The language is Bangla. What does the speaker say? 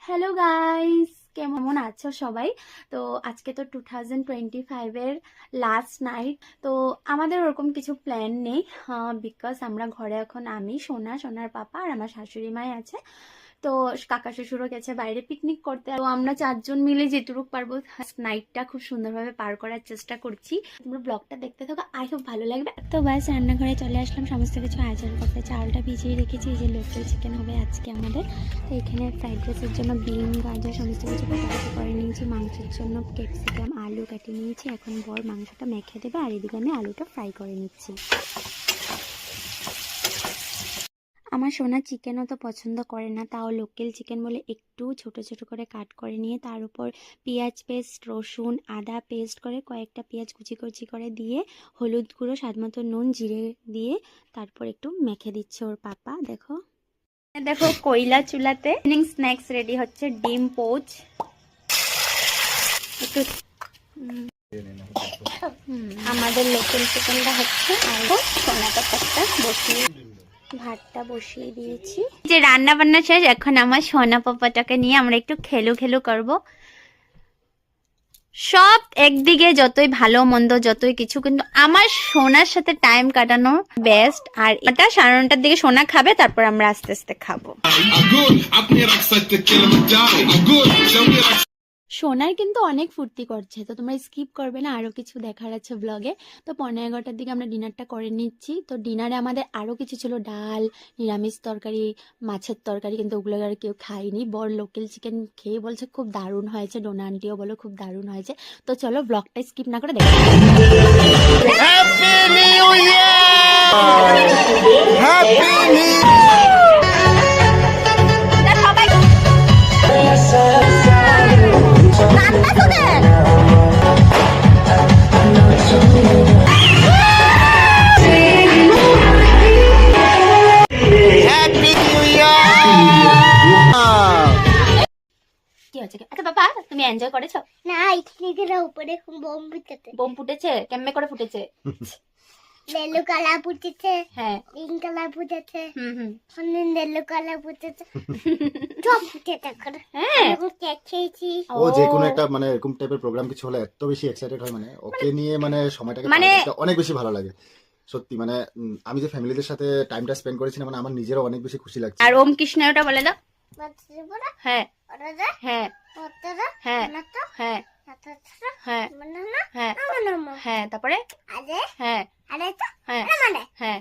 হ্যালো গাইস, কেমন আছো সবাই? তো আজকে তো 2025 এর লাস্ট নাইট। তো আমাদের ওরকম কিছু প্ল্যান নেই, বিকজ আমরা ঘরে এখন আমি, সোনার পাপা আর আমার শাশুড়ি মাই আছে। তো কাকা শ্বশুরও গেছে বাইরে পিকনিক করতে। তো আমরা চারজন মিলে যেটুকু পারবো নাইটটা খুব সুন্দরভাবে পার করার চেষ্টা করছি। তোমরা ব্লগটা দেখতে থাকো, আই হোপ ভালো লাগবে। তো বাস রান্নাঘরে চলে আসলাম সমস্ত কিছু আয়োজন করতে। চালটা ভিজিয়ে রেখেছি, এই যে লোকাল চিকেন হবে আজকে আমাদের। তো এখানে ফ্রাইড রাইসের জন্য বিন গাজর সমস্ত কিছু কাটাকুটি করে নিয়েছি। মাংসের জন্য ক্যাপসিকাম আলু কেটে নিয়েছি। এখন বর মাংসটা মেখে দেবে, আর এদিকে আমি আলুটা ফ্রাই করে নিচ্ছি। আমার সোনা চিকেনও তো পছন্দ করে না, তাও লোকাল চিকেন বলে একটু ছোট ছোট করে কাট করে নিয়ে তার উপর পেঁয়াজ পেস্ট, রসুন, আদা পেস্ট করে কয়েকটা পেঁয়াজ কুচি কুচি করে দিয়ে হলুদ গুঁড়ো, স্বাদমতো নুন, জিরে দিয়ে তারপর একটু মেখে দিচ্ছে ওর পাপা। দেখো দেখো কয়লা চুলাতে স্ন্যাক্স রেডি হচ্ছে। ডিম পোচ একটু আমাদের লোকাল চিকেনটা হচ্ছে, আর সোনা পাপাটা বসিয়ে ভাতটা বসিয়ে দিয়েছি। যে রান্না বান্না শেষ, এখন আমার সোনা পাপাটাকে নিয়ে আমরা একটু খেলু করব। সব একদিকে যতই ভালো মন্দ যতই কিছু, কিন্তু আমার সোনার সাথে টাইম কাটানো বেস্ট। আর এটা 9:30টার দিকে সোনা খাবে, তারপর আমরা আস্তে আস্তে খাবো। সোনার কিন্তু অনেক ফুর্তি করছে, তো তোমরা স্কিপ করবে না, আরো কিছু দেখার আছে ব্লগে। তো 11:30টার দিকে আমরা ডিনারটা করে নিচ্ছি। তো ডিনারে আমাদের আরো কিছু ছিল, ডাল, নিরামিষ তরকারি, মাছের তরকারি, কিন্তু ওগুলো আর কেউ খাইনি। বর লোকাল চিকেন খেয়ে বলছে খুব দারুণ হয়েছে, ডোনা আন্টিও বলো খুব দারুণ হয়েছে। তো চলো ব্লগটা স্কিপ না করে দেখো। Happy new year, happy new তুমি এনজয় করেছো? না, এখানে উপরে বোম ফুটেছে। বোম ফুটেছে? কেমনে করে ফুটেছে? ইয়েলো কালার ফুটেছে, হ্যাঁ, পিঙ্ক কালার ফুটেছে, হুম ইয়েলো কালার ফুটেছে, সব ফুটেছে। হ্যাঁ, কেক খেয়েছি। ও যে কোনো একটা মানে এরকম টাইপের প্রোগ্রাম কিছু হলে এত বেশি এক্সাইটেড হয়, মানে ওকে নিয়ে মানে সময়টাকে মানে অনেক বেশি ভালো লাগে সত্যি। মানে আমি যে ফ্যামিলিদের সাথে টাইমটা স্পেন্ড করেছি না, মানে আমার নিজেরও অনেক বেশি খুশি লাগছে। আর ওম কৃষ্ণটা বলে দাও। হ্যাঁ হ্যাঁ হ্যাঁ হ্যাঁ হ্যাঁ হ্যাঁ হ্যাঁ, তারপরে হ্যাঁ হ্যাঁ হ্যাঁ